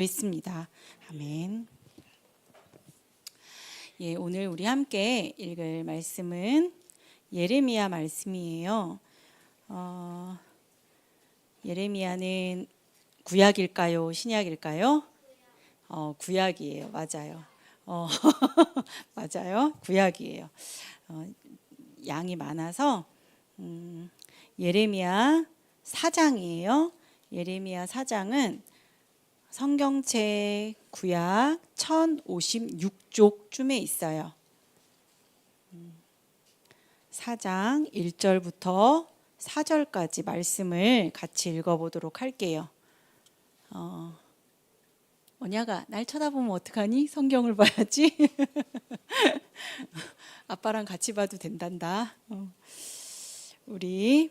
있습니다. 아멘. 예, 오늘 우리 함께 읽을 말씀은 예레미야 말씀이에요. 예레미야는 구약일까요? 신약일까요? 구약이에요. 맞아요. 맞아요. 구약이에요. 양이 많아서 예레미야 4장이에요. 예레미야 4장은 성경책 구약 1056쪽쯤에 있어요. 4장 1절부터 4절까지 말씀을 같이 읽어보도록 할게요. 언야가 날 쳐다보면 어떡하니? 성경을 봐야지. 아빠랑 같이 봐도 된단다. 우리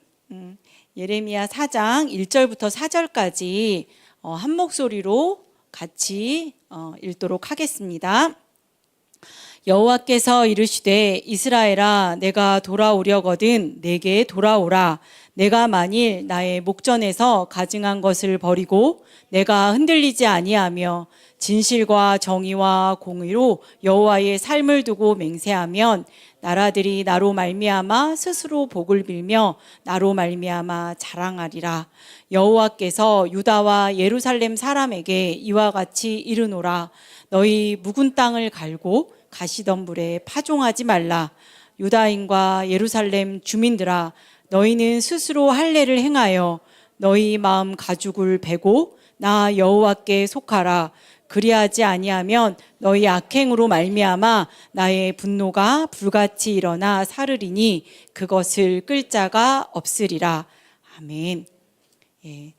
예레미야 4장 1절부터 4절까지 한 목소리로 같이 읽도록 하겠습니다. 여호와께서 이르시되 이스라엘아 내가 돌아오려거든 내게 돌아오라. 내가 만일 나의 목전에서 가증한 것을 버리고 내가 흔들리지 아니하며 진실과 정의와 공의로 여호와의 삶을 두고 맹세하면 나라들이 나로 말미암아 스스로 복을 빌며 나로 말미암아 자랑하리라. 여호와께서 유다와 예루살렘 사람에게 이와 같이 이르노라. 너희 묵은 땅을 갈고 가시덤불에 파종하지 말라. 유다인과 예루살렘 주민들아 너희는 스스로 할례를 행하여 너희 마음 가죽을 베고 나 여호와께 속하라. 그리하지 아니하면 너희 악행으로 말미암아 나의 분노가 불같이 일어나 사르리니 그것을 끌 자가 없으리라. 아멘. 예,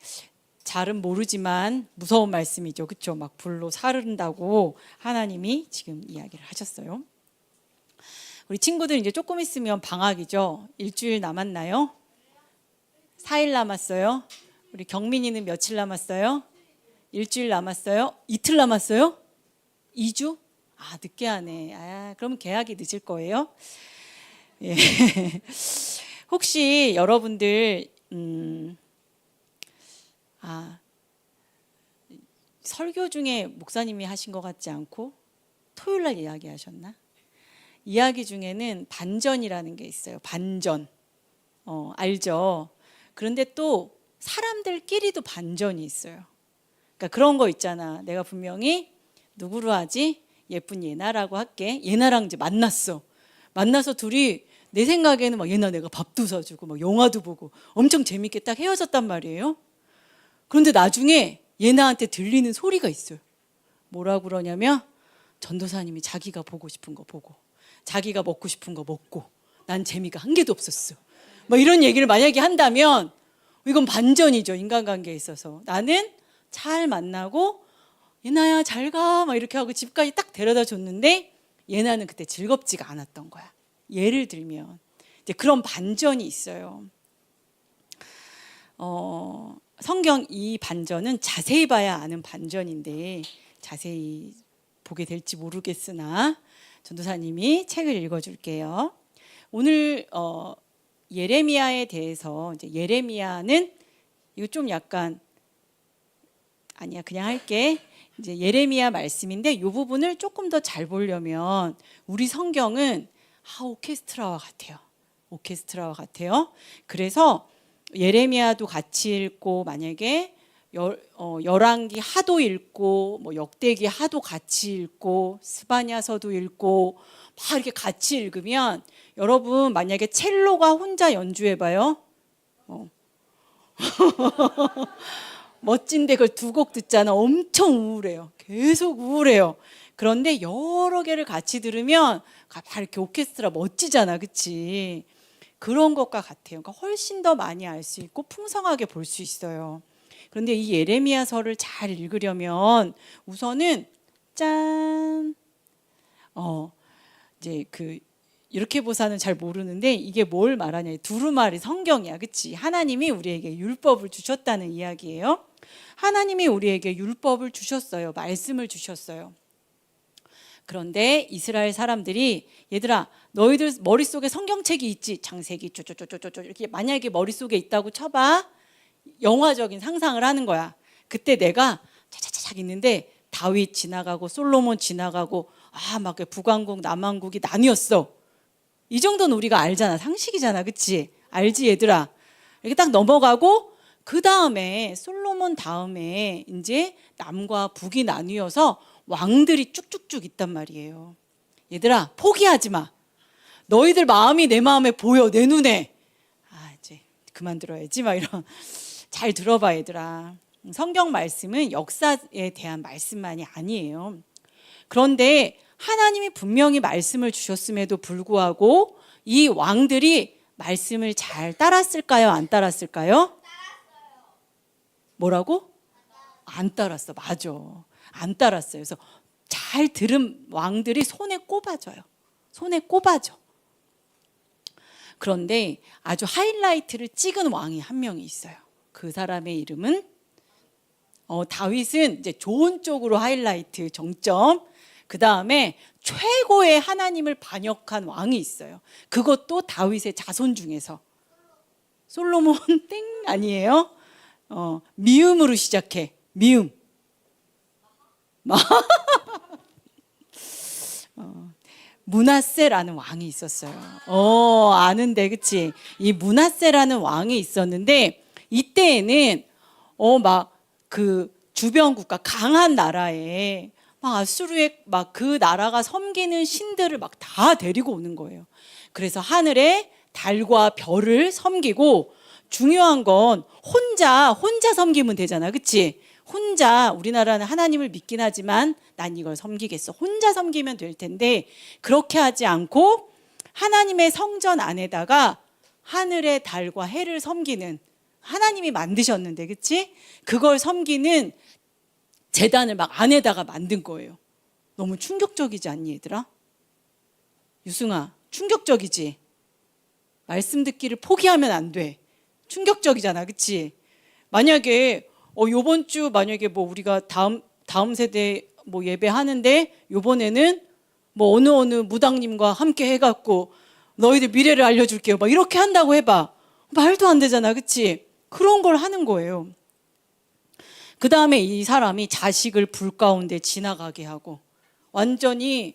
잘은 모르지만 무서운 말씀이죠. 그렇죠? 막 불로 사른다고 하나님이 지금 이야기를 하셨어요. 우리 친구들 이제 조금 있으면 방학이죠. 일주일 남았나요? 4일 남았어요. 우리 경민이는 며칠 남았어요? 일주일 남았어요? 이틀 남았어요? 2주? 늦게 하네. 그럼 계약이 늦을 거예요. 예. 혹시 여러분들 설교 중에 목사님이 하신 것 같지 않고 토요일 날 이야기하셨나? 이야기 중에는 반전이라는 게 있어요. 반전. 알죠? 그런데 또 사람들끼리도 반전이 있어요. 그러니까 그런 거 있잖아. 내가 분명히 누구로 하지? 예쁜 예나라고 할게. 예나랑 이제 만나서 둘이 내 생각에는 막 예나 내가 밥도 사주고 막 영화도 보고 엄청 재밌게 딱 헤어졌단 말이에요. 그런데 나중에 예나한테 들리는 소리가 있어요. 뭐라고 그러냐면 전도사님이 자기가 보고 싶은 거 보고 자기가 먹고 싶은 거 먹고 난 재미가 한 개도 없었어. 막 이런 얘기를 만약에 한다면 이건 반전이죠. 인간관계에 있어서. 나는 잘 만나고 예나야 잘 가 막 이렇게 하고 집까지 딱 데려다 줬는데 예나는 그때 즐겁지가 않았던 거야. 예를 들면 이제 그런 반전이 있어요. 성경 이 반전은 자세히 봐야 아는 반전인데 자세히 보게 될지 모르겠으나 전도사님이 책을 읽어줄게요. 오늘 예레미야에 대해서 이제 예레미야는 이거 좀 약간 아니야 그냥 할게. 이제 예레미야 말씀인데 이 부분을 조금 더 잘 보려면 우리 성경은 오케스트라와 같아요. 오케스트라와 같아요. 그래서 예레미야도 같이 읽고 만약에 열왕기 하도 읽고 뭐 역대기 하도 같이 읽고 스바냐서도 읽고 막 이렇게 같이 읽으면 여러분 만약에 첼로가 혼자 연주해봐요. 멋진데 그걸 두 곡 듣잖아. 엄청 우울해요. 계속 우울해요. 그런데 여러 개를 같이 들으면 이렇게 오케스트라 멋지잖아. 그치? 그런 것과 같아요. 그러니까 훨씬 더 많이 알 수 있고 풍성하게 볼 수 있어요. 그런데 이 예레미야서를 잘 읽으려면 우선은 짠! 이제 이렇게 보사는 잘 모르는데 이게 뭘 말하냐. 두루마리 성경이야. 그치? 하나님이 우리에게 율법을 주셨다는 이야기예요. 하나님이 우리에게 율법을 주셨어요. 말씀을 주셨어요. 그런데 이스라엘 사람들이 얘들아 너희들 머릿속에 성경책이 있지. 창세기 쪼쪼쪼쪼쪼 이렇게 만약에 머릿속에 있다고 쳐봐. 영화적인 상상을 하는 거야. 그때 내가 차차차차 있는데 다윗 지나가고 솔로몬 지나가고 막 북왕국 남왕국이 나뉘었어. 이 정도는 우리가 알잖아. 상식이잖아. 그치? 알지 얘들아? 이렇게 딱 넘어가고 그 다음에 솔로몬 다음에 이제 남과 북이 나뉘어서 왕들이 쭉쭉쭉 있단 말이에요. 얘들아 포기하지 마. 너희들 마음이 내 마음에 보여. 내 눈에. 이제 그만 들어야지 막 이런. 잘 들어봐 얘들아. 성경 말씀은 역사에 대한 말씀만이 아니에요. 그런데 하나님이 분명히 말씀을 주셨음에도 불구하고 이 왕들이 말씀을 잘 따랐을까요? 안 따랐을까요? 뭐라고? 안 따랐어. 맞아. 안 따랐어요. 그래서 잘 들은 왕들이 손에 꼽아져요. 손에 꼽아져. 그런데 아주 하이라이트를 찍은 왕이 한 명이 있어요. 그 사람의 이름은 다윗은 이제 좋은 쪽으로 하이라이트 정점. 그 다음에 최고의 하나님을 반역한 왕이 있어요. 그것도 다윗의 자손 중에서. 솔로몬 땡 아니에요? 미음으로 시작해. 미음. 므낫세라는 왕이 있었어요. 아는데 그치? 이 므낫세라는 왕이 있었는데 이때에는 막 그 주변 국가 강한 나라에 막 아수르의 막 그 나라가 섬기는 신들을 막 다 데리고 오는 거예요. 그래서 하늘에 달과 별을 섬기고 중요한 건 혼자 섬기면 되잖아. 그치? 혼자 우리나라는 하나님을 믿긴 하지만 난 이걸 섬기겠어. 혼자 섬기면 될 텐데 그렇게 하지 않고 하나님의 성전 안에다가 하늘의 달과 해를 섬기는 하나님이 만드셨는데 그치? 그걸 섬기는 제단을 막 안에다가 만든 거예요. 너무 충격적이지 않니 얘들아? 유승아 충격적이지? 말씀 듣기를 포기하면 안 돼. 충격적이잖아 그치? 만약에 요번 주 만약에 뭐 우리가 다음 세대 뭐 예배하는데 요번에는 뭐 어느 무당님과 함께 해갖고 너희들 미래를 알려줄게요 막 이렇게 한다고 해봐. 말도 안 되잖아 그치? 그런 걸 하는 거예요. 그 다음에 이 사람이 자식을 불 가운데 지나가게 하고 완전히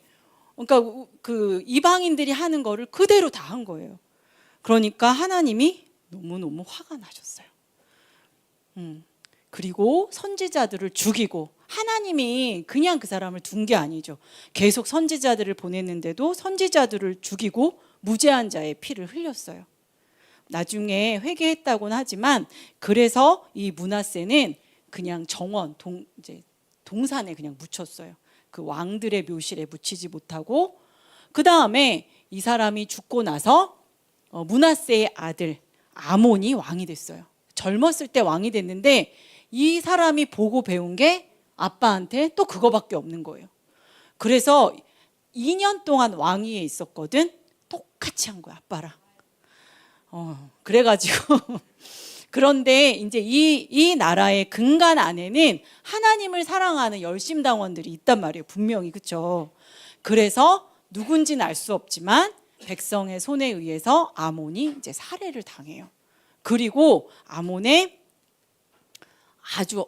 그러니까 그 이방인들이 하는 거를 그대로 다 한 거예요. 그러니까 하나님이 너무너무 화가 나셨어요. 그리고 선지자들을 죽이고 하나님이 그냥 그 사람을 둔 게 아니죠. 계속 선지자들을 보냈는데도 선지자들을 죽이고 무죄한 자의 피를 흘렸어요. 나중에 회개했다고는 하지만 그래서 이 므낫세는 그냥 정원 이제 동산에 그냥 묻혔어요. 그 왕들의 묘실에 묻히지 못하고 그 다음에 이 사람이 죽고 나서 므낫세의 아들 아몬이 왕이 됐어요. 젊었을 때 왕이 됐는데 이 사람이 보고 배운 게 아빠한테 또 그거밖에 없는 거예요. 그래서 2년 동안 왕위에 있었거든. 똑같이 한 거야 아빠랑. 그래가지고 그런데 이제 이 나라의 근간 안에는 하나님을 사랑하는 열심당원들이 있단 말이에요. 분명히 그렇죠. 그래서 누군지는 알 수 없지만 백성의 손에 의해서 아몬이 이제 살해를 당해요. 그리고 아몬의 아주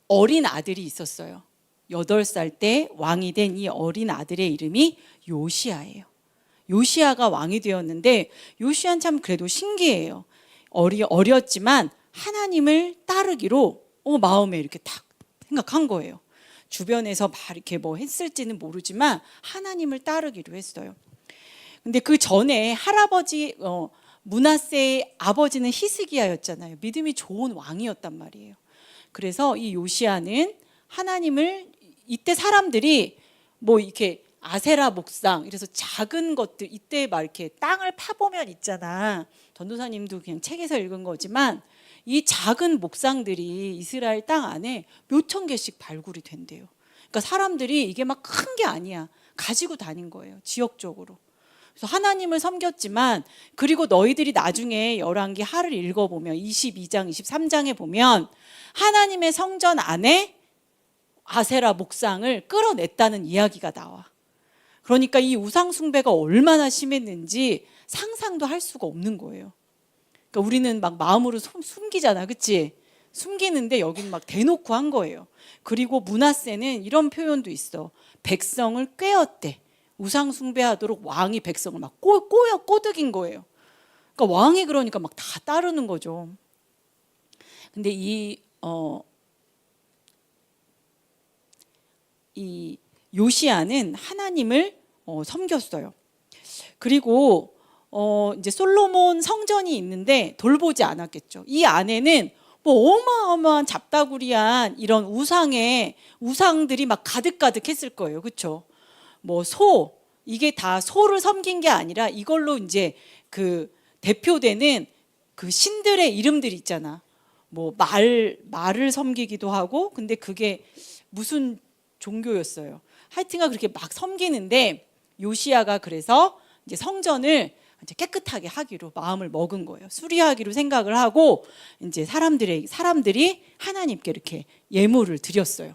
어린 아들이 있었어요. 8살 때 왕이 된 이 어린 아들의 이름이 요시아예요. 요시아가 왕이 되었는데 요시아는 참 그래도 신기해요. 어렸지만 하나님을 따르기로 마음에 이렇게 딱 생각한 거예요. 주변에서 막 이렇게 뭐 했을지는 모르지만 하나님을 따르기로 했어요. 근데 그 전에 할아버지 므낫세의 아버지는 히스기야였잖아요. 믿음이 좋은 왕이었단 말이에요. 그래서 이 요시아는 하나님을 이때 사람들이 뭐 이렇게 아세라 목상 이래서 작은 것들 이때 막 이렇게 땅을 파보면 있잖아. 전도사님도 그냥 책에서 읽은 거지만 이 작은 목상들이 이스라엘 땅 안에 몇천 개씩 발굴이 된대요. 그러니까 사람들이 이게 막 큰 게 아니야. 가지고 다닌 거예요. 지역적으로. 그래서 하나님을 섬겼지만 그리고 너희들이 나중에 열왕기 하를 읽어보면 22장 23장에 보면 하나님의 성전 안에 아세라 목상을 끌어냈다는 이야기가 나와. 그러니까 이 우상 숭배가 얼마나 심했는지 상상도 할 수가 없는 거예요. 그러니까 우리는 막 마음으로 숨기잖아, 그렇지? 숨기는데 여기는 막 대놓고 한 거예요. 그리고 므낫세는 이런 표현도 있어. 백성을 꾀었대. 우상 숭배하도록 왕이 백성을 막 꼬드긴 거예요. 그러니까 왕이 그러니까 막 다 따르는 거죠. 근데 이 요시야는 하나님을 섬겼어요. 그리고 이제 솔로몬 성전이 있는데 돌보지 않았겠죠. 이 안에는 뭐 어마어마한 잡다구리한 이런 우상들이 막 가득가득했을 거예요. 그렇죠? 뭐 이게 다 소를 섬긴 게 아니라 이걸로 이제 그 대표되는 그 신들의 이름들이 있잖아. 뭐 말을 섬기기도 하고, 근데 그게 무슨 종교였어요. 하여튼가 그렇게 막 섬기는데 요시야가 그래서 이제 성전을 이제 깨끗하게 하기로 마음을 먹은 거예요. 수리하기로 생각을 하고 이제 사람들이 하나님께 이렇게 예물을 드렸어요.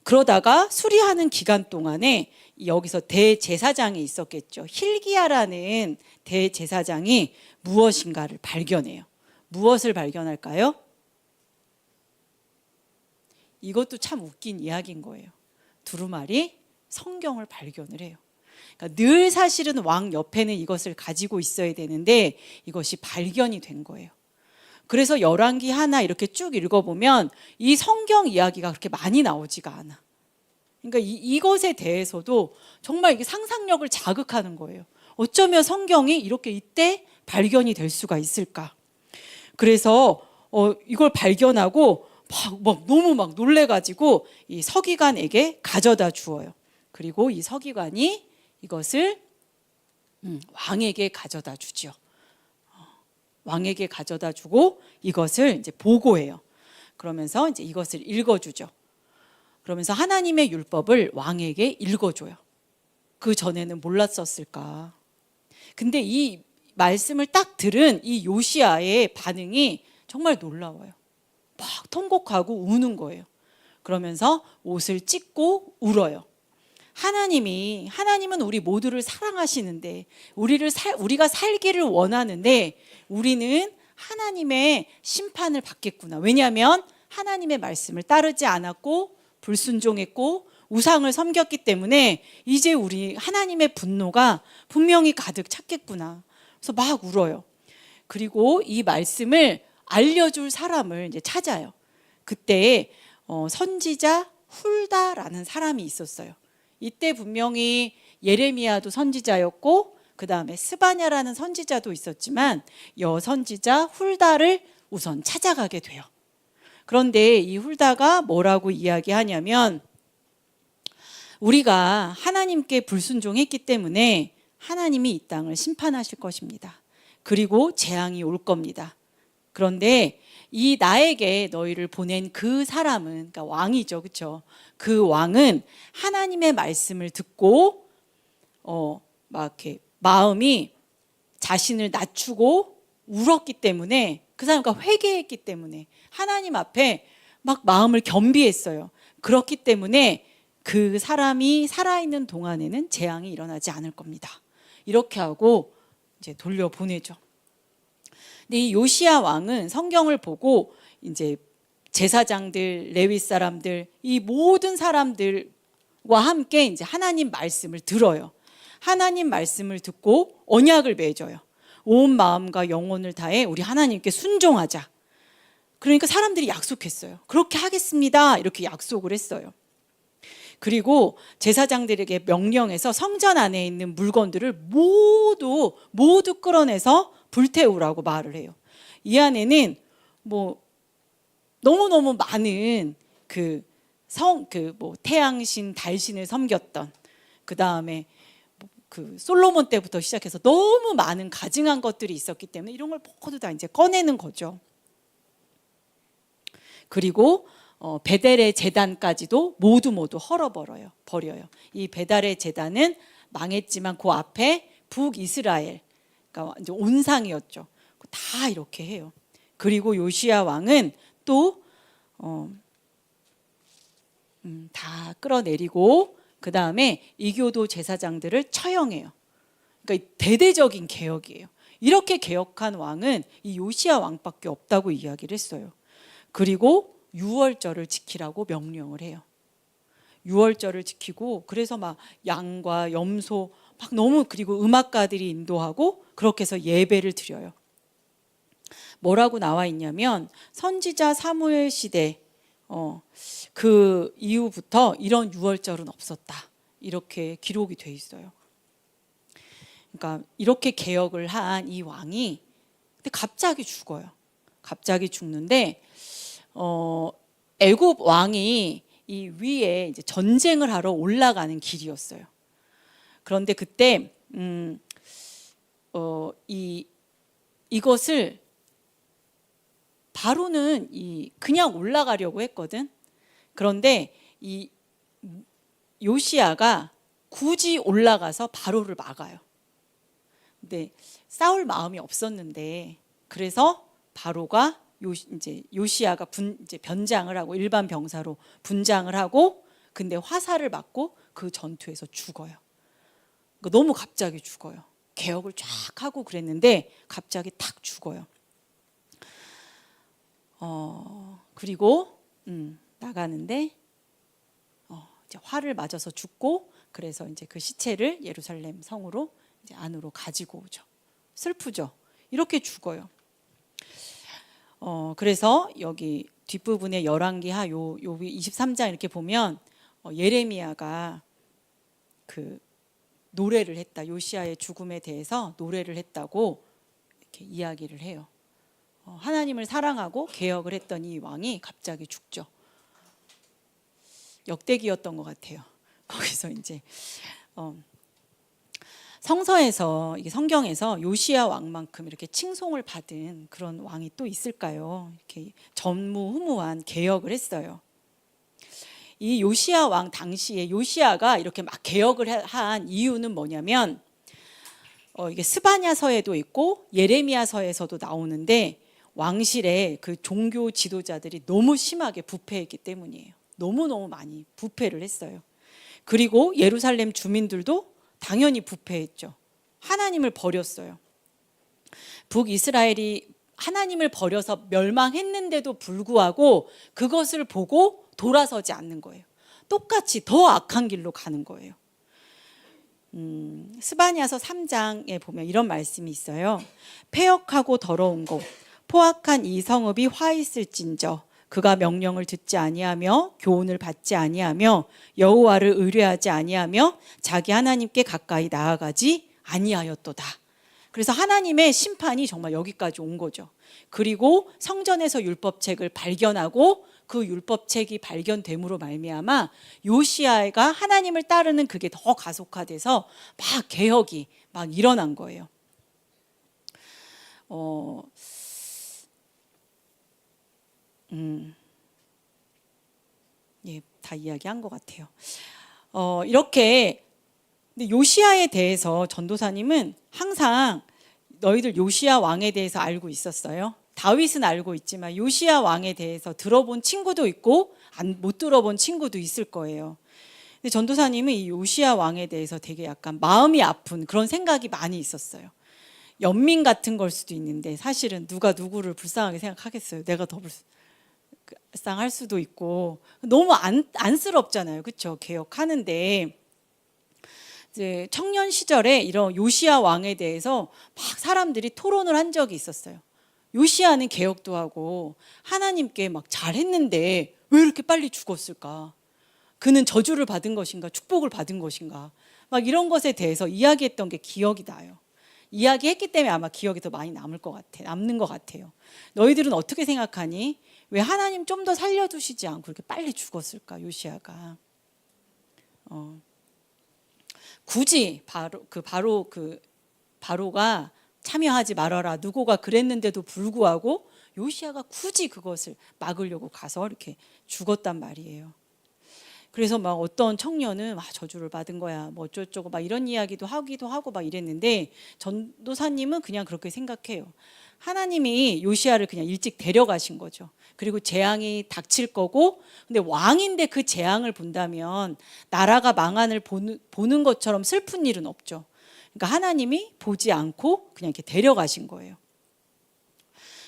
그러다가 수리하는 기간 동안에 여기서 대제사장이 있었겠죠. hil기야라는 대제사장이 무엇인가를 발견해요. 무엇을 발견할까요? 이것도 참 웃긴 이야기인 거예요. 두루마리 성경을 발견을 해요. 그러니까 늘 사실은 왕 옆에는 이것을 가지고 있어야 되는데 이것이 발견이 된 거예요. 그래서 열왕기 하나 이렇게 쭉 읽어보면 이 성경 이야기가 그렇게 많이 나오지가 않아. 그러니까 이것에 대해서도 정말 이게 상상력을 자극하는 거예요. 어쩌면 성경이 이렇게 이때 발견이 될 수가 있을까? 그래서 이걸 발견하고 막 너무 막 놀래가지고 이 서기관에게 가져다 주어요. 그리고 이 서기관이 이것을 왕에게 가져다 주죠. 왕에게 가져다 주고 이것을 이제 보고해요. 그러면서 이제 이것을 읽어주죠. 그러면서 하나님의 율법을 왕에게 읽어줘요. 그 전에는 몰랐었을까? 근데 이 말씀을 딱 들은 이 요시야의 반응이 정말 놀라워요. 막 통곡하고 우는 거예요. 그러면서 옷을 찢고 울어요. 하나님은 우리 모두를 사랑하시는데 우리가 살기를 원하는데 우리는 하나님의 심판을 받겠구나. 왜냐하면 하나님의 말씀을 따르지 않았고 불순종했고 우상을 섬겼기 때문에 이제 우리 하나님의 분노가 분명히 가득 찼겠구나. 그래서 막 울어요. 그리고 이 말씀을 알려줄 사람을 이제 찾아요. 그때 선지자 훌다라는 사람이 있었어요. 이때 분명히 예레미야도 선지자였고 그 다음에 스바냐라는 선지자도 있었지만 여선지자 훌다를 우선 찾아가게 돼요. 그런데 이 훌다가 뭐라고 이야기하냐면 우리가 하나님께 불순종했기 때문에 하나님이 이 땅을 심판하실 것입니다. 그리고 재앙이 올 겁니다. 그런데 이 나에게 너희를 보낸 그 사람은, 그러니까 왕이죠, 그렇죠? 그 왕은 하나님의 말씀을 듣고 막 이렇게 마음이 자신을 낮추고 울었기 때문에 그 사람과 회개했기 때문에 하나님 앞에 막 마음을 겸비했어요. 그렇기 때문에 그 사람이 살아있는 동안에는 재앙이 일어나지 않을 겁니다. 이렇게 하고 이제 돌려보내죠. 근데 이 요시야 왕은 성경을 보고 이제 제사장들, 레위 사람들, 이 모든 사람들과 함께 이제 하나님 말씀을 들어요. 하나님 말씀을 듣고 언약을 맺어요. 온 마음과 영혼을 다해 우리 하나님께 순종하자. 그러니까 사람들이 약속했어요. 그렇게 하겠습니다. 이렇게 약속을 했어요. 그리고 제사장들에게 명령해서 성전 안에 있는 물건들을 모두 끌어내서 불태우라고 말을 해요. 이 안에는 뭐 너무너무 많은 태양신, 달신을 섬겼던, 그 다음에 그 솔로몬 때부터 시작해서 너무 많은 가증한 것들이 있었기 때문에 이런 걸 모두 다 이제 꺼내는 거죠. 그리고 베델의 제단까지도 모두 헐어버려요. 이 베델의 제단은 망했지만 그 앞에 북이스라엘, 그러니까 이제 온상이었죠. 다 이렇게 해요. 그리고 요시야 왕은 또 다 끌어내리고 그 다음에 이교도 제사장들을 처형해요. 그러니까 대대적인 개혁이에요. 이렇게 개혁한 왕은 이 요시야 왕밖에 없다고 이야기를 했어요. 그리고 유월절을 지키라고 명령을 해요. 유월절을 지키고 그래서 막 양과 염소 막 너무 그리고 음악가들이 인도하고 그렇게 해서 예배를 드려요. 뭐라고 나와 있냐면 선지자 사무엘 시대 그 이후부터 이런 유월절은 없었다. 이렇게 기록이 돼 있어요. 그러니까 이렇게 개혁을 한 이 왕이 근데 갑자기 죽어요. 갑자기 죽는데 애굽 왕이 이 위에 이제 전쟁을 하러 올라가는 길이었어요. 그런데 그때 이것을 바로는 그냥 올라가려고 했거든. 그런데 이 요시야가 굳이 올라가서 바로를 막아요. 근데 싸울 마음이 없었는데 그래서 바로가 이제 요시야가 이제 변장을 하고 일반 병사로 분장을 하고 근데 화살을 맞고 그 전투에서 죽어요. 그러니까 너무 갑자기 죽어요. 개혁을 쫙 하고 그랬는데 갑자기 탁 죽어요. 그리고 나가는데 이제 활을 맞아서 죽고 그래서 이제 그 시체를 예루살렘 성으로 이제 안으로 가지고 오죠. 슬프죠. 이렇게 죽어요. 그래서 여기 뒷부분에 열왕기하 요 23장 이렇게 보면 예레미야가 그 노래를 했다. 요시야의 죽음에 대해서 노래를 했다고 이렇게 이야기를 해요. 하나님을 사랑하고 개혁을 했던 이 왕이 갑자기 죽죠. 역대기였던 것 같아요. 거기서 이제 성서에서 이게 성경에서 요시야 왕만큼 이렇게 칭송을 받은 그런 왕이 또 있을까요? 이렇게 전무후무한 개혁을 했어요. 이 요시야 왕 당시에 요시야가 이렇게 막 개혁을 한 이유는 뭐냐면 이게 스바냐서에도 있고 예레미야서에서도 나오는데 왕실에 그 종교 지도자들이 너무 심하게 부패했기 때문이에요. 너무너무 많이 부패를 했어요. 그리고 예루살렘 주민들도 당연히 부패했죠. 하나님을 버렸어요. 북이스라엘이 하나님을 버려서 멸망했는데도 불구하고 그것을 보고 돌아서지 않는 거예요. 똑같이 더 악한 길로 가는 거예요. 스바냐서 3장에 보면 이런 말씀이 있어요. 패역하고 더러운 곳 포악한 이 성읍이 화 있을진저 그가 명령을 듣지 아니하며 교훈을 받지 아니하며 여호와를 의뢰하지 아니하며 자기 하나님께 가까이 나아가지 아니하였도다. 그래서 하나님의 심판이 정말 여기까지 온 거죠. 그리고 성전에서 율법책을 발견하고 그 율법책이 발견됨으로 말미암아 요시야가 하나님을 따르는 그게 더 가속화돼서 막 개혁이 막 일어난 거예요. 예, 다 이야기한 것 같아요. 이렇게 근데 요시야에 대해서 전도사님은 항상 너희들 요시야 왕에 대해서 알고 있었어요. 다윗은 알고 있지만 요시야 왕에 대해서 들어본 친구도 있고 못 들어본 친구도 있을 거예요. 근데 전도사님은 이 요시야 왕에 대해서 되게 약간 마음이 아픈 그런 생각이 많이 있었어요. 연민 같은 걸 수도 있는데 사실은 누가 누구를 불쌍하게 생각하겠어요. 내가 더 불쌍할 수도 있고 너무 안쓰럽잖아요. 그렇죠? 개혁하는데 이제 청년 시절에 이런 요시야 왕에 대해서 막 사람들이 토론을 한 적이 있었어요. 요시야는 개혁도 하고 하나님께 막 잘했는데 왜 이렇게 빨리 죽었을까? 그는 저주를 받은 것인가? 축복을 받은 것인가? 막 이런 것에 대해서 이야기했던 게 기억이 나요. 이야기했기 때문에 아마 기억이 더 많이 남는 것 같아요. 너희들은 어떻게 생각하니? 왜 하나님 좀 더 살려두시지 않고 그렇게 빨리 죽었을까? 요시야가 굳이 바로가 참여하지 말아라 누구가 그랬는데도 불구하고 요시야가 굳이 그것을 막으려고 가서 이렇게 죽었단 말이에요. 그래서 막 어떤 청년은 저주를 받은 거야 뭐 어쩌고 막 이런 이야기도 하기도 하고 막 이랬는데 전도사님은 그냥 그렇게 생각해요. 하나님이 요시야를 그냥 일찍 데려가신 거죠. 그리고 재앙이 닥칠 거고 근데 왕인데 그 재앙을 본다면 나라가 망한을 보는 것처럼 슬픈 일은 없죠. 그러니까 하나님이 보지 않고 그냥 이렇게 데려가신 거예요.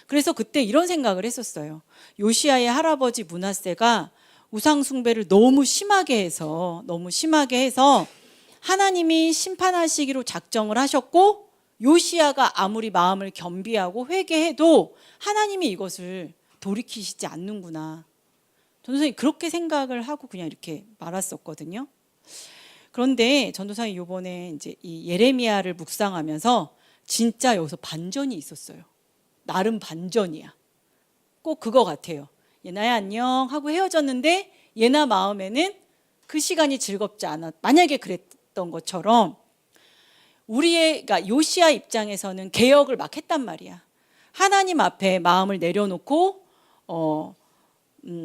그래서 그때 이런 생각을 했었어요. 요시야의 할아버지 므낫세가 우상 숭배를 너무 심하게 해서 하나님이 심판하시기로 작정을 하셨고, 요시야가 아무리 마음을 겸비하고 회개해도 하나님이 이것을 돌이키시지 않는구나. 전도사님 그렇게 생각을 하고 그냥 이렇게 말았었거든요. 그런데 전도사님 요번에 이제 이 예레미야를 묵상하면서 진짜 여기서 반전이 있었어요. 나름 반전이야. 꼭 그거 같아요. 예나야 안녕 하고 헤어졌는데 예나 마음에는 그 시간이 즐겁지 않았. 만약에 그랬던 것처럼 그러니까 요시야 입장에서는 개혁을 막 했단 말이야. 하나님 앞에 마음을 내려놓고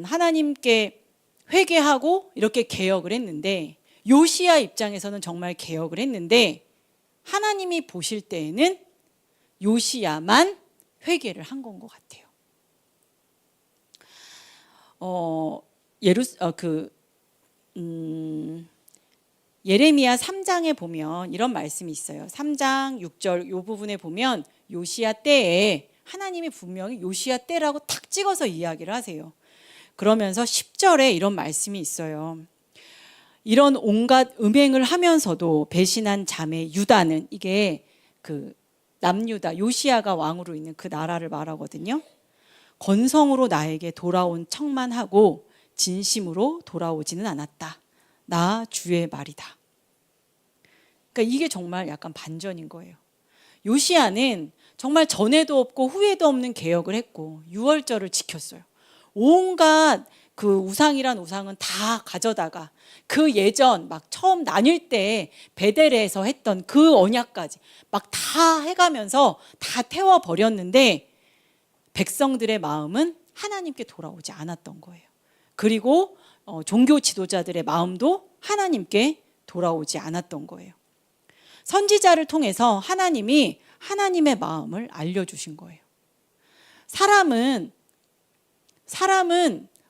하나님께 회개하고 이렇게 개혁을 했는데, 요시야 입장에서는 정말 개혁을 했는데 하나님이 보실 때에는 요시야만 회개를 한 건 것 같아요. 예레미야 3장에 보면 이런 말씀이 있어요. 3장 6절 이 부분에 보면 요시야 때에 하나님이 분명히 요시야 때라고 탁 찍어서 이야기를 하세요. 그러면서 10절에 이런 말씀이 있어요. 이런 온갖 음행을 하면서도 배신한 자매 유다는, 이게 그 남유다 요시야가 왕으로 있는 그 나라를 말하거든요. 건성으로 나에게 돌아온 척만 하고 진심으로 돌아오지는 않았다. 나 주의 말이다. 그러니까 이게 정말 약간 반전인 거예요. 요시야는 정말 전에도 없고 후에도 없는 개혁을 했고 유월절을 지켰어요. 온갖 그 우상이란 우상은 다 가져다가 그 예전 막 처음 나뉠 때 베델에서 했던 그 언약까지 막 다 해가면서 다 태워버렸는데 백성들의 마음은 하나님께 돌아오지 않았던 거예요. 그리고 종교 지도자들의 마음도 하나님께 돌아오지 않았던 거예요. 선지자를 통해서 하나님이 하나님의 마음을 알려주신 거예요. 사람은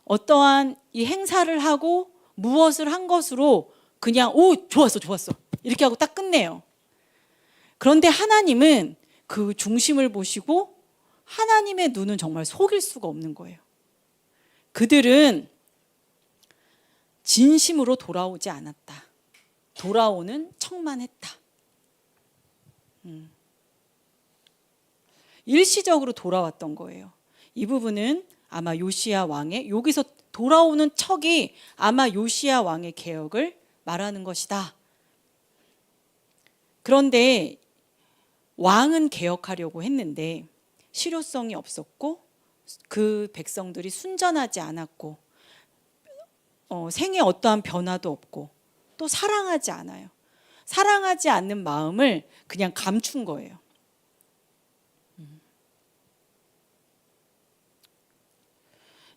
어떠한 이 행사를 하고 무엇을 한 것으로 그냥 좋았어 이렇게 하고 딱 끝내요. 그런데 하나님은 그 중심을 보시고 하나님의 눈은 정말 속일 수가 없는 거예요. 그들은 진심으로 돌아오지 않았다. 돌아오는 척만 했다. 일시적으로 돌아왔던 거예요. 이 부분은 아마 요시야 왕의, 여기서 돌아오는 척이 아마 요시야 왕의 개혁을 말하는 것이다. 그런데 왕은 개혁하려고 했는데 실효성이 없었고 그 백성들이 순전하지 않았고 생에 어떠한 변화도 없고 또 사랑하지 않아요. 사랑하지 않는 마음을 그냥 감춘 거예요.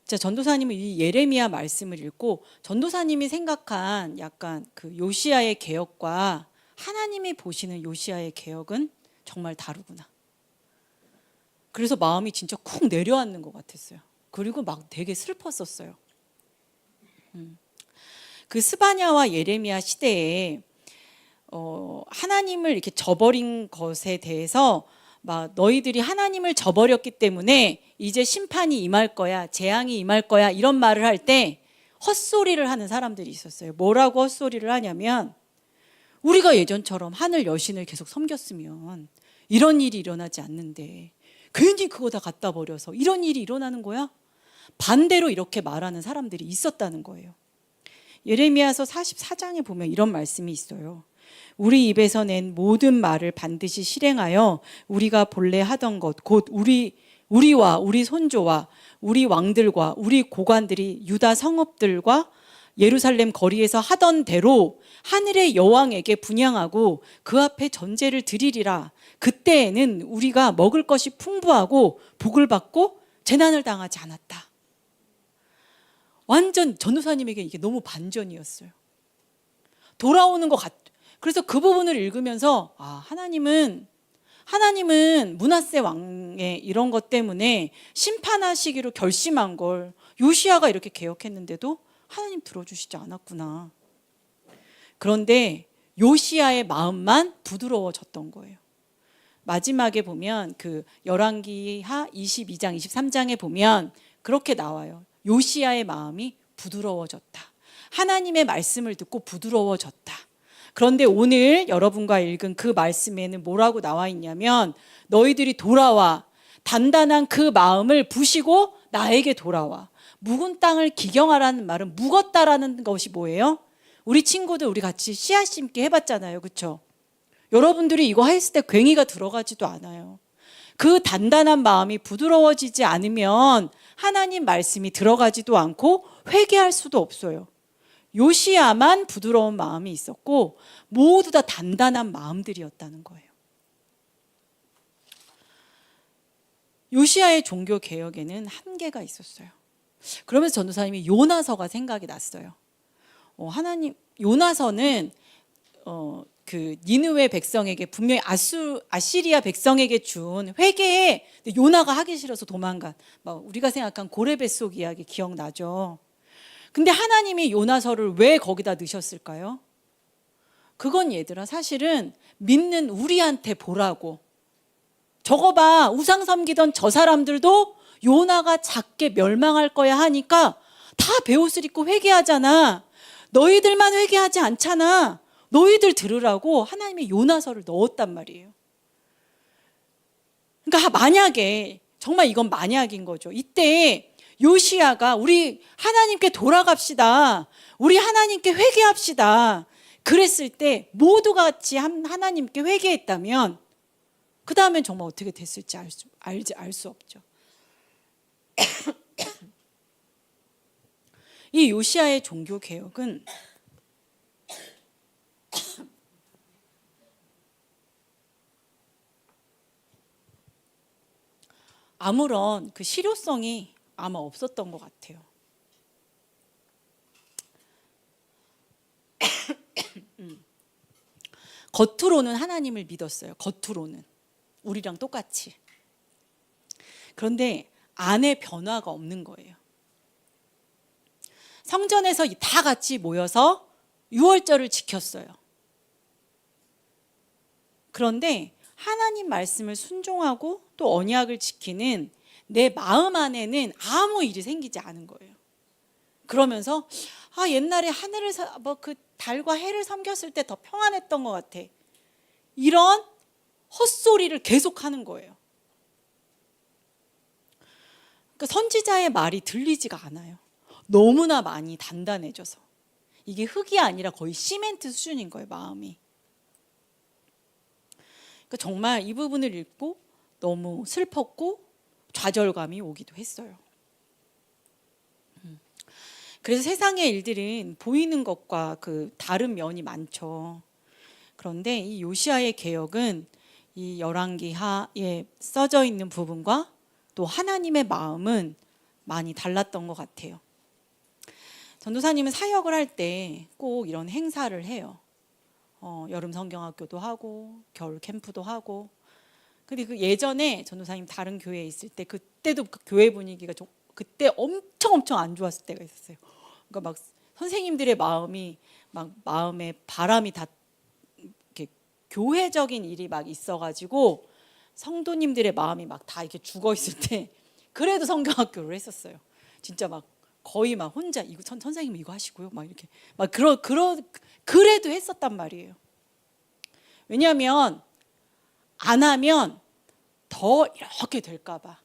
자, 전도사님은 이 예레미야 말씀을 읽고 전도사님이 생각한 약간 그 요시야의 개혁과 하나님이 보시는 요시야의 개혁은 정말 다르구나. 그래서 마음이 진짜 쿵 내려앉는 것 같았어요. 그리고 막 되게 슬펐었어요. 그 스바냐와 예레미야 시대에 하나님을 이렇게 저버린 것에 대해서 막 너희들이 하나님을 저버렸기 때문에 이제 심판이 임할 거야, 재앙이 임할 거야 이런 말을 할 때 헛소리를 하는 사람들이 있었어요. 뭐라고 헛소리를 하냐면 우리가 예전처럼 하늘 여신을 계속 섬겼으면 이런 일이 일어나지 않는데 괜히 그거 다 갖다 버려서 이런 일이 일어나는 거야? 반대로 이렇게 말하는 사람들이 있었다는 거예요. 예레미야서 44장에 보면 이런 말씀이 있어요. 우리 입에서 낸 모든 말을 반드시 실행하여 우리가 본래 하던 것 곧 우리와 우리 손조와 우리 왕들과 우리 고관들이 유다 성읍들과 예루살렘 거리에서 하던 대로 하늘의 여왕에게 분향하고 그 앞에 전제를 드리리라. 그때에는 우리가 먹을 것이 풍부하고 복을 받고 재난을 당하지 않았다. 완전 전도사님에게 이게 너무 반전이었어요. 돌아오는 것 같. 그래서 그 부분을 읽으면서 하나님은 므낫세 왕의 이런 것 때문에 심판하시기로 결심한 걸 요시야가 이렇게 개혁했는데도 하나님 들어주시지 않았구나. 그런데 요시야의 마음만 부드러워졌던 거예요. 마지막에 보면 그 열왕기하 22장 23장에 보면 그렇게 나와요. 요시야의 마음이 부드러워졌다. 하나님의 말씀을 듣고 부드러워졌다. 그런데 오늘 여러분과 읽은 그 말씀에는 뭐라고 나와 있냐면 너희들이 돌아와 단단한 그 마음을 부시고 나에게 돌아와. 묵은 땅을 기경하라는 말은 묵었다라는 것이 뭐예요? 우리 친구들 우리 같이 씨앗 심기 해봤잖아요. 그렇죠? 여러분들이 이거 했을 때 괭이가 들어가지도 않아요. 그 단단한 마음이 부드러워지지 않으면 하나님 말씀이 들어가지도 않고 회개할 수도 없어요. 요시야만 부드러운 마음이 있었고 모두 다 단단한 마음들이었다는 거예요. 요시야의 종교 개혁에는 한계가 있었어요. 그러면서 전도사님이 요나서가 생각이 났어요. 하나님 요나서는 그 니느웨 백성에게 분명히 아시리아 백성에게 준 회개에 요나가 하기 싫어서 도망간 우리가 생각한 고레 뱃속 이야기 기억나죠? 근데 하나님이 요나서를 왜 거기다 넣으셨을까요? 그건 얘들아 사실은 믿는 우리한테 보라고. 저거 봐 우상 섬기던 저 사람들도 요나가 작게 멸망할 거야 하니까 다 베옷을 입고 회개하잖아. 너희들만 회개하지 않잖아. 너희들 들으라고 하나님이 요나서를 넣었단 말이에요. 그러니까 만약에 정말 이건 만약인 거죠. 이때 요시야가 우리 하나님께 돌아갑시다. 우리 하나님께 회개합시다. 그랬을 때 모두가 같이 하나님께 회개했다면 그 다음엔 정말 어떻게 됐을지 알 수 없죠. 이 요시야의 종교 개혁은 아무런 그 실효성이 아마 없었던 것 같아요. 겉으로는 하나님을 믿었어요. 겉으로는 우리랑 똑같이. 그런데 안에 변화가 없는 거예요. 성전에서 다 같이 모여서 유월절을 지켰어요. 그런데 하나님 말씀을 순종하고 또 언약을 지키는 내 마음 안에는 아무 일이 생기지 않은 거예요. 그러면서 옛날에 하늘을 그 달과 해를 섬겼을 때 더 평안했던 것 같아. 이런 헛소리를 계속하는 거예요. 그러니까 선지자의 말이 들리지가 않아요. 너무나 많이 단단해져서 이게 흙이 아니라 거의 시멘트 수준인 거예요. 마음이. 그러니까 정말 이 부분을 읽고 너무 슬펐고 좌절감이 오기도 했어요. 그래서 세상의 일들은 보이는 것과 그 다른 면이 많죠. 그런데 이 요시야의 개혁은 이 열왕기하에 써져 있는 부분과 또 하나님의 마음은 많이 달랐던 것 같아요. 전도사님은 사역을 할 때 꼭 이런 행사를 해요. 여름 성경학교도 하고 겨울 캠프도 하고. 근데 그 예전에 전도사님 다른 교회에 있을 때 그때도 그 교회 분위기가 그때 엄청 안 좋았을 때가 있었어요. 그러니까 막 선생님들의 마음에 바람이 다 이렇게 교회적인 일이 막 있어가지고 성도님들의 마음이 막 다 이렇게 죽어 있을 때 그래도 성경학교를 했었어요. 진짜 막 거의 막 혼자 이거 선생님 이거 하시고요. 막 이렇게 막 그래도 했었단 말이에요. 왜냐하면 안 하면 더 이렇게 될까봐.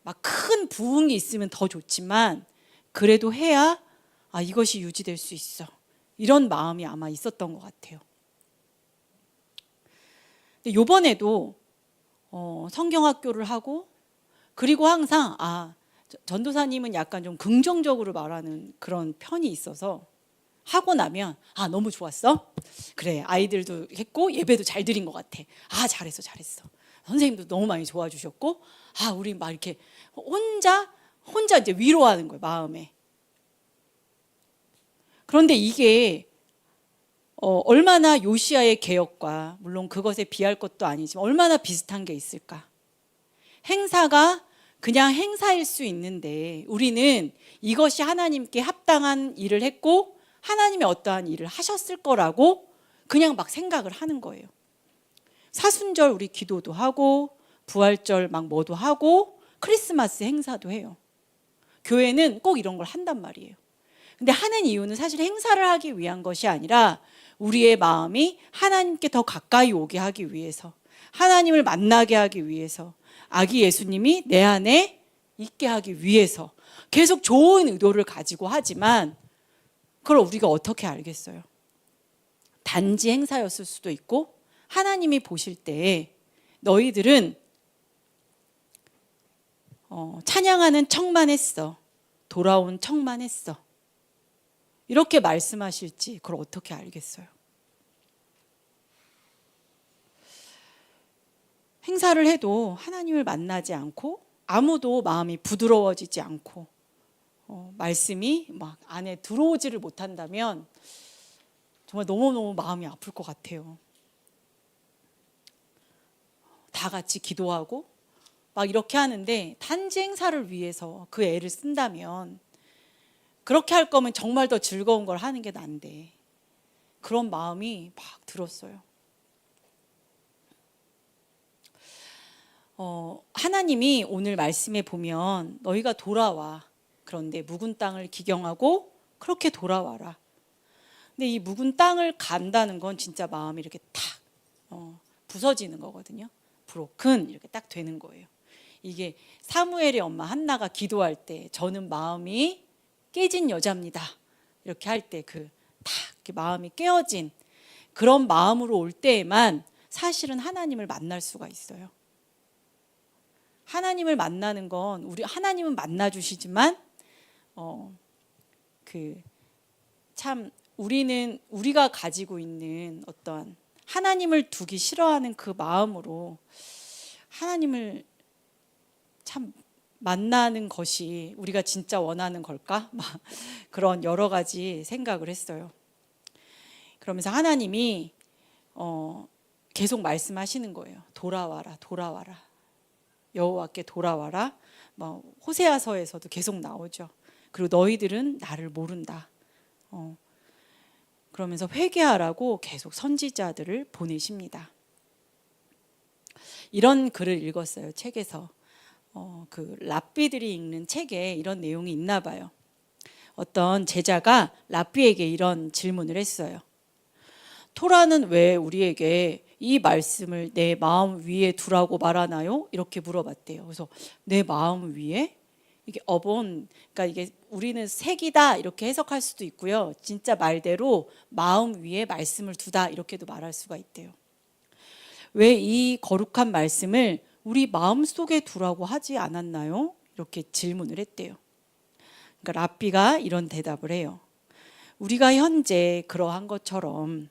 막 큰 부흥이 있으면 더 좋지만 그래도 해야 이것이 유지될 수 있어. 이런 마음이 아마 있었던 것 같아요. 근데 이번에도 성경학교를 하고 그리고 항상 전도사님은 약간 좀 긍정적으로 말하는 그런 편이 있어서 하고 나면 너무 좋았어. 그래 아이들도 했고 예배도 잘 드린 것 같아. 잘했어. 선생님도 너무 많이 도와주셨고 우리 막 이렇게 혼자 이제 위로하는 거예요 마음에. 그런데 이게 얼마나 요시야의 개혁과 물론 그것에 비할 것도 아니지만 얼마나 비슷한 게 있을까. 행사가 그냥 행사일 수 있는데 우리는 이것이 하나님께 합당한 일을 했고 하나님이 어떠한 일을 하셨을 거라고 그냥 막 생각을 하는 거예요. 사순절 우리 기도도 하고 부활절 막 뭐도 하고 크리스마스 행사도 해요. 교회는 꼭 이런 걸 한단 말이에요. 근데 하는 이유는 사실 행사를 하기 위한 것이 아니라 우리의 마음이 하나님께 더 가까이 오게 하기 위해서, 하나님을 만나게 하기 위해서, 아기 예수님이 내 안에 있게 하기 위해서 계속 좋은 의도를 가지고 하지만 그걸 우리가 어떻게 알겠어요? 단지 행사였을 수도 있고 하나님이 보실 때 너희들은 찬양하는 척만 했어. 돌아온 척만 했어. 이렇게 말씀하실지 그걸 어떻게 알겠어요? 행사를 해도 하나님을 만나지 않고 아무도 마음이 부드러워지지 않고 말씀이 막 안에 들어오지를 못한다면 정말 너무너무 마음이 아플 것 같아요. 다 같이 기도하고 막 이렇게 하는데 단지 행사를 위해서 그 애를 쓴다면, 그렇게 할 거면 정말 더 즐거운 걸 하는 게 난데, 그런 마음이 막 들었어요. 하나님이 오늘 말씀에 보면 너희가 돌아와. 그런데 묵은 땅을 기경하고 그렇게 돌아와라. 근데 이 묵은 땅을 간다는 건 진짜 마음이 이렇게 탁 부서지는 거거든요. 브로큰 이렇게 딱 되는 거예요. 이게 사무엘의 엄마 한나가 기도할 때 저는 마음이 깨진 여자입니다. 이렇게 할 때 그 탁 이렇게 마음이 깨어진 그런 마음으로 올 때에만 사실은 하나님을 만날 수가 있어요. 하나님을 만나는 건 우리 하나님은 만나 주시지만 참 우리는 우리가 가지고 있는 어떠한 하나님을 두기 싫어하는 그 마음으로 하나님을 참 만나는 것이 우리가 진짜 원하는 걸까? 막 그런 여러 가지 생각을 했어요. 그러면서 하나님이 계속 말씀하시는 거예요. 돌아와라, 돌아와라. 여호와께 돌아와라. 호세아서에서도 계속 나오죠. 그리고 너희들은 나를 모른다. 그러면서 회개하라고 계속 선지자들을 보내십니다. 이런 글을 읽었어요. 책에서. 그 랍비들이 읽는 책에 이런 내용이 있나 봐요. 어떤 제자가 랍비에게 이런 질문을 했어요. 토라는 왜 우리에게 이 말씀을 내 마음 위에 두라고 말하나요? 이렇게 물어봤대요. 그래서 내 마음 위에? 이게 그러니까 이게 우리는 색이다 이렇게 해석할 수도 있고요. 진짜 말대로 마음 위에 말씀을 두다 이렇게도 말할 수가 있대요. 왜 이 거룩한 말씀을 우리 마음 속에 두라고 하지 않았나요? 이렇게 질문을 했대요. 그러니까 랍비가 이런 대답을 해요. 우리가 현재 그러한 것처럼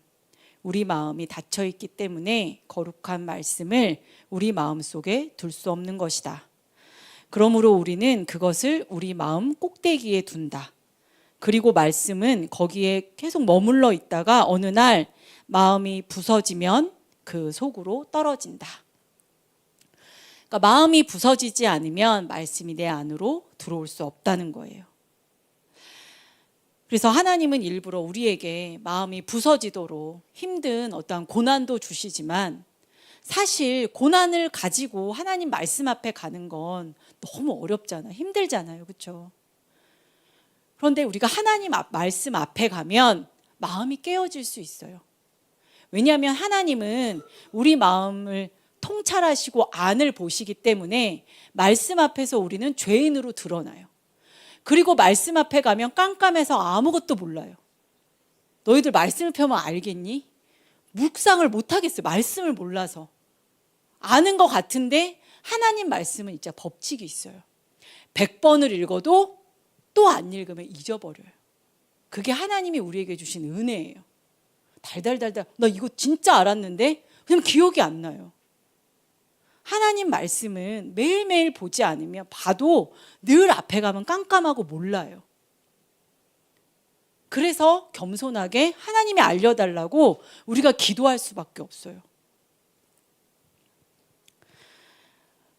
우리 마음이 닫혀 있기 때문에 거룩한 말씀을 우리 마음 속에 둘 수 없는 것이다. 그러므로 우리는 그것을 우리 마음 꼭대기에 둔다. 그리고 말씀은 거기에 계속 머물러 있다가 어느 날 마음이 부서지면 그 속으로 떨어진다. 그러니까 마음이 부서지지 않으면 말씀이 내 안으로 들어올 수 없다는 거예요. 그래서 하나님은 일부러 우리에게 마음이 부서지도록 힘든 어떠한 고난도 주시지만 사실 고난을 가지고 하나님 말씀 앞에 가는 건 너무 어렵잖아요. 힘들잖아요. 그렇죠? 그런데 우리가 하나님 말씀 앞에 가면 마음이 깨어질 수 있어요. 왜냐하면 하나님은 우리 마음을 통찰하시고 안을 보시기 때문에 말씀 앞에서 우리는 죄인으로 드러나요. 그리고 말씀 앞에 가면 깜깜해서 아무것도 몰라요. 너희들 말씀을 펴면 알겠니? 묵상을 못하겠어요. 말씀을 몰라서. 아는 것 같은데 하나님 말씀은 진짜 법칙이 있어요. 100번을 읽어도 또 안 읽으면 잊어버려요. 그게 하나님이 우리에게 주신 은혜예요. 달달달달 나 이거 진짜 알았는데 그냥 기억이 안 나요. 하나님 말씀은 매일매일 보지 않으면 봐도 늘 앞에 가면 깜깜하고 몰라요. 그래서 겸손하게 하나님이 알려달라고 우리가 기도할 수밖에 없어요.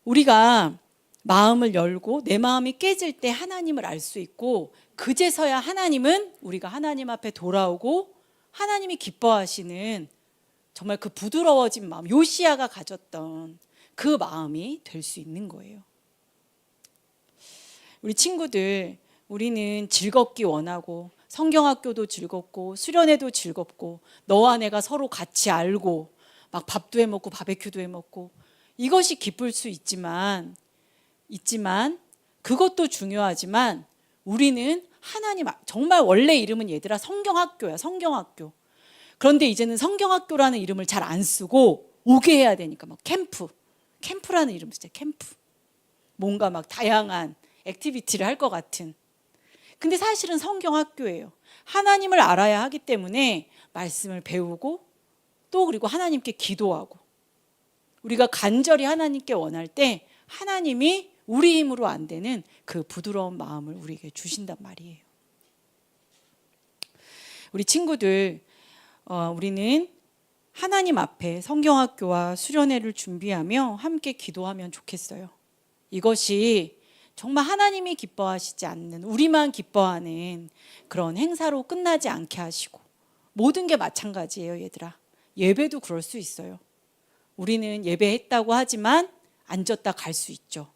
우리가 마음을 열고 내 마음이 깨질 때 하나님을 알 수 있고 그제서야 하나님은 우리가 하나님 앞에 돌아오고 하나님이 기뻐하시는 정말 그 부드러워진 마음, 요시야가 가졌던 그 마음이 될 수 있는 거예요. 우리 친구들, 우리는 즐겁기 원하고 성경학교도 즐겁고 수련회도 즐겁고 너와 내가 서로 같이 알고 막 밥도 해 먹고 바베큐도 해 먹고 이것이 기쁠 수 있지만 그것도 중요하지만 우리는 하나님, 정말 원래 이름은 얘들아 성경학교야, 성경학교. 그런데 이제는 성경학교라는 이름을 잘 안 쓰고 오게 해야 되니까 막 캠프라는 이름을 쓰죠. 캠프. 뭔가 막 다양한 액티비티를 할 것 같은. 근데 사실은 성경학교예요. 하나님을 알아야 하기 때문에 말씀을 배우고 또 그리고 하나님께 기도하고 우리가 간절히 하나님께 원할 때 하나님이 우리 힘으로 안 되는 그 부드러운 마음을 우리에게 주신단 말이에요. 우리 친구들, 우리는 하나님 앞에 성경학교와 수련회를 준비하며 함께 기도하면 좋겠어요. 이것이 정말 하나님이 기뻐하시지 않는, 우리만 기뻐하는 그런 행사로 끝나지 않게 하시고, 모든 게 마찬가지예요, 얘들아. 예배도 그럴 수 있어요. 우리는 예배했다고 하지만 앉았다 갈 수 있죠.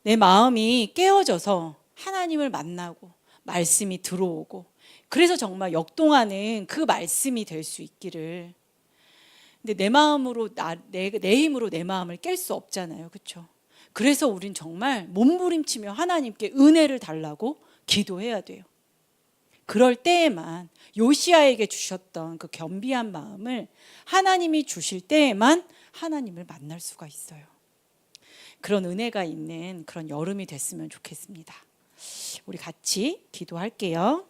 내 마음이 깨어져서 하나님을 만나고 말씀이 들어오고 그래서 정말 역동하는 그 말씀이 될 수 있기를. 근데 내 마음으로 내 힘으로 내 마음을 깰 수 없잖아요. 그렇죠? 그래서 우린 정말 몸부림치며 하나님께 은혜를 달라고 기도해야 돼요. 그럴 때에만 요시야에게 주셨던 그 겸비한 마음을 하나님이 주실 때에만 하나님을 만날 수가 있어요. 그런 은혜가 있는 그런 여름이 됐으면 좋겠습니다. 우리 같이 기도할게요.